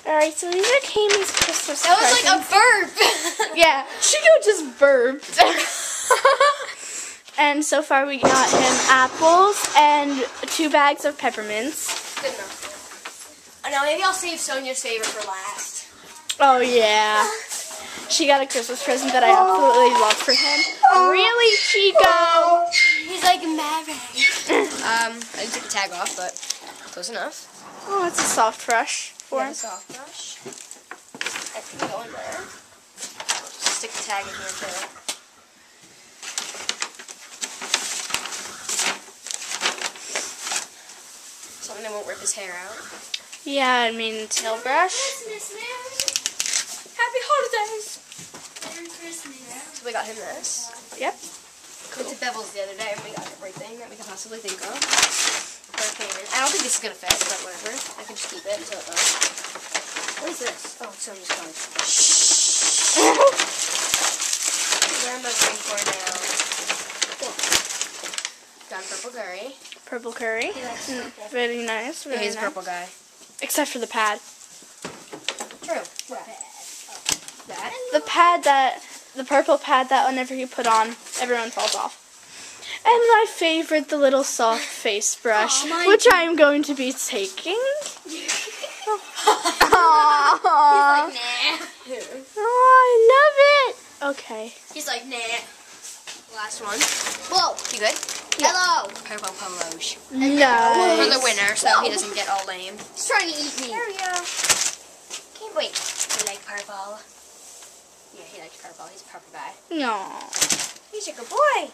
Alright, so these are Kami's Christmas That was presents. like a burp. Yeah, Chico just burped. And so far we got him apples and 2 bags of peppermints. Good enough. Oh, no, maybe I'll save Sonia's favorite for last. Oh yeah. She got a Christmas present that I absolutely love for him. Really, Chico? He's like mad. I didn't take the tag off, but close enough. Oh, it's a soft brush for Yeah, him. the soft brush. That can go in there. Just stick the tag in here too. Something that won't rip his hair out. Yeah, I mean tail brush. Happy holidays! Merry Christmas. So we got him this. Yep. Went to Bevel's the other day and we got everything that we could possibly think of. I don't think this is going to fit, but whatever. I can just keep it until it does. What is this? Oh, so I'm just going. Shh. Where am I going for now? Got purple curry. Purple curry. He likes purple. Very nice. Very Yeah, he's a nice. purple guy. Except for the pad. True. What? That? The purple pad that whenever you put on, everyone falls off. And my favorite, the little soft face brush, which I am going to be taking. Aww. Nah. Oh, I love it. Okay. He's like, nah. Last one. Whoa, you good? Yeah. Hello. Purple polos. For Nice. the winner, so he doesn't get all lame. He's trying to eat me. There we go. Can't wait. You like purple? Yeah, he likes purple. He's a purple guy. No. He's a good boy.